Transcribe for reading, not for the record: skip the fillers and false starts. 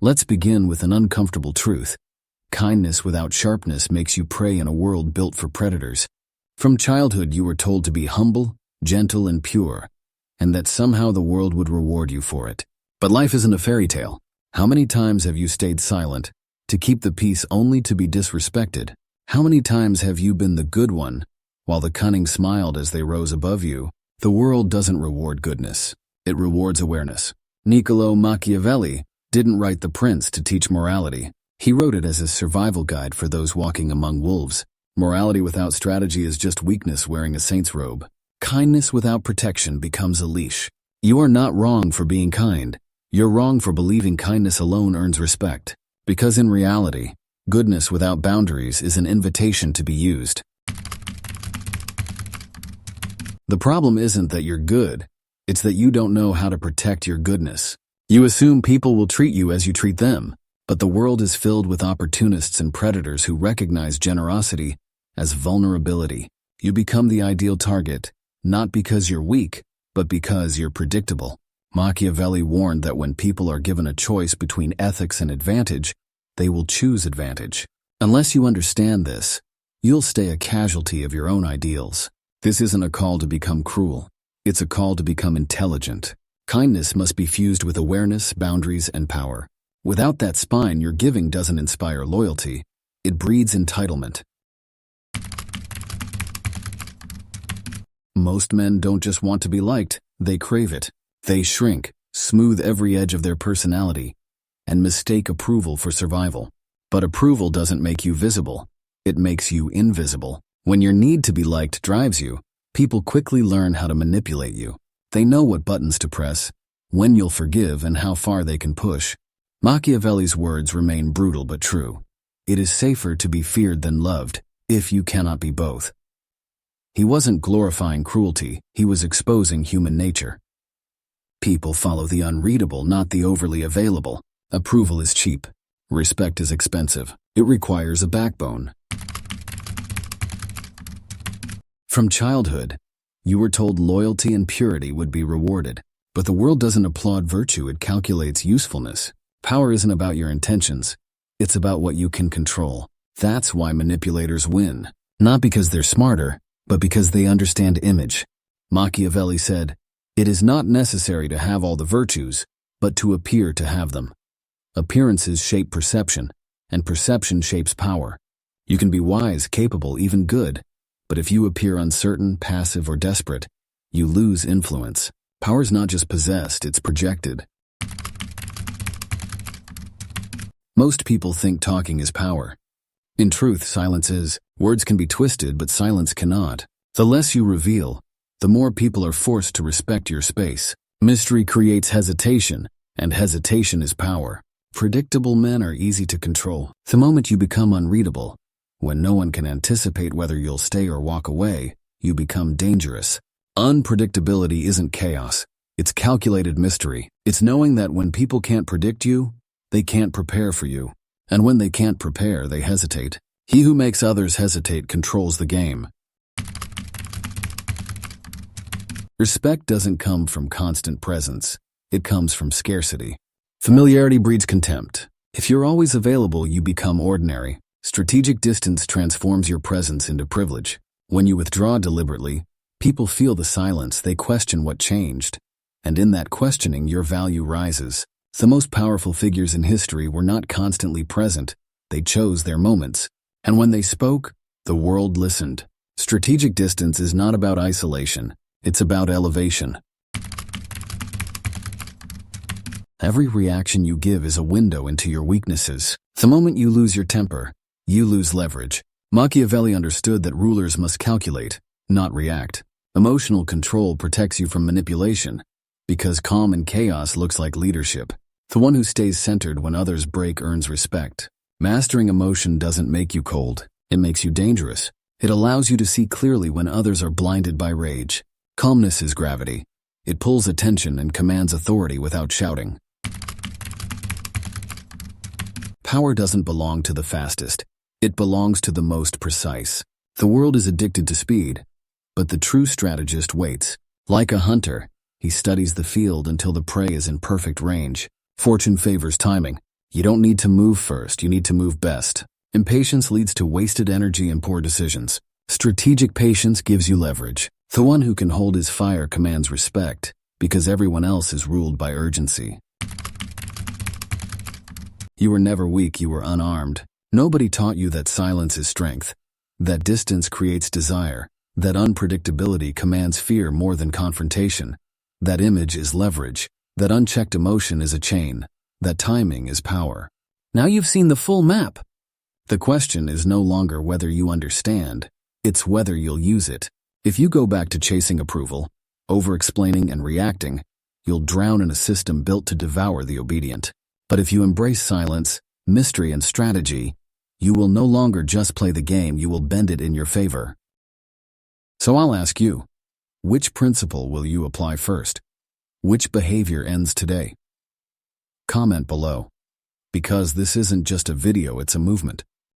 Let's begin with an uncomfortable truth. Kindness without sharpness makes you prey in a world built for predators. From childhood you were told to be humble, gentle, and pure, and that somehow the world would reward you for it. But life isn't a fairy tale. How many times have you stayed silent, to keep the peace only to be disrespected? How many times have you been the good one, while the cunning smiled as they rose above you? The world doesn't reward goodness. It rewards awareness. Niccolò Machiavelli didn't write The Prince to teach morality. He wrote it as a survival guide for those walking among wolves. Morality without strategy is just weakness wearing a saint's robe. Kindness without protection becomes a leash. You are not wrong for being kind. You're wrong for believing kindness alone earns respect. Because in reality, goodness without boundaries is an invitation to be used. The problem isn't that you're good, it's that you don't know how to protect your goodness. You assume people will treat you as you treat them, but the world is filled with opportunists and predators who recognize generosity as vulnerability. You become the ideal target, not because you're weak, but because you're predictable. Machiavelli warned that when people are given a choice between ethics and advantage, they will choose advantage. Unless you understand this, you'll stay a casualty of your own ideals. This isn't a call to become cruel. It's a call to become intelligent. Kindness must be fused with awareness, boundaries, and power. Without that spine, your giving doesn't inspire loyalty. It breeds entitlement. Most men don't just want to be liked, they crave it. They shrink, smooth every edge of their personality, and mistake approval for survival. But approval doesn't make you visible. It makes you invisible. When your need to be liked drives you, people quickly learn how to manipulate you. They know what buttons to press, when you'll forgive, and how far they can push. Machiavelli's words remain brutal but true. It is safer to be feared than loved, if you cannot be both. He wasn't glorifying cruelty, he was exposing human nature. People follow the unreadable, not the overly available. Approval is cheap. Respect is expensive. It requires a backbone. From childhood, you were told loyalty and purity would be rewarded. But the world doesn't applaud virtue, it calculates usefulness. Power isn't about your intentions. It's about what you can control. That's why manipulators win. Not because they're smarter, but because they understand image. Machiavelli said, "It is not necessary to have all the virtues, but to appear to have them." Appearances shape perception, and perception shapes power. You can be wise, capable, even good, but if you appear uncertain, passive, or desperate, you lose influence. Power's not just possessed, it's projected. Most people think talking is power. In truth, silence is. Words can be twisted, but silence cannot. The less you reveal, the more people are forced to respect your space. Mystery creates hesitation, and hesitation is power. Predictable men are easy to control. The moment you become unreadable, when no one can anticipate whether you'll stay or walk away, you become dangerous. Unpredictability isn't chaos. It's calculated mystery. It's knowing that when people can't predict you, they can't prepare for you. And when they can't prepare, they hesitate. He who makes others hesitate controls the game. Respect doesn't come from constant presence. It comes from scarcity. Familiarity breeds contempt. If you're always available, you become ordinary. Strategic distance transforms your presence into privilege. When you withdraw deliberately, people feel the silence, they question what changed. And in that questioning, your value rises. The most powerful figures in history were not constantly present. They chose their moments. And when they spoke, the world listened. Strategic distance is not about isolation. It's about elevation. Every reaction you give is a window into your weaknesses. The moment you lose your temper, you lose leverage. Machiavelli understood that rulers must calculate, not react. Emotional control protects you from manipulation, because calm in chaos looks like leadership. The one who stays centered when others break earns respect. Mastering emotion doesn't make you cold. It makes you dangerous. It allows you to see clearly when others are blinded by rage. Calmness is gravity. It pulls attention and commands authority without shouting. Power doesn't belong to the fastest. It belongs to the most precise. The world is addicted to speed, but the true strategist waits. Like a hunter, he studies the field until the prey is in perfect range. Fortune favors timing. You don't need to move first, you need to move best. Impatience leads to wasted energy and poor decisions. Strategic patience gives you leverage. The one who can hold his fire commands respect, because everyone else is ruled by urgency. You were never weak, you were unarmed. Nobody taught you that silence is strength, that distance creates desire, that unpredictability commands fear more than confrontation, that image is leverage, that unchecked emotion is a chain, that timing is power. Now you've seen the full map. The question is no longer whether you understand, it's whether you'll use it. If you go back to chasing approval, over-explaining and reacting, you'll drown in a system built to devour the obedient. But if you embrace silence, mystery, and strategy, you will no longer just play the game, you will bend it in your favor. So I'll ask you, which principle will you apply first? Which behavior ends today? Comment below. Because this isn't just a video, it's a movement.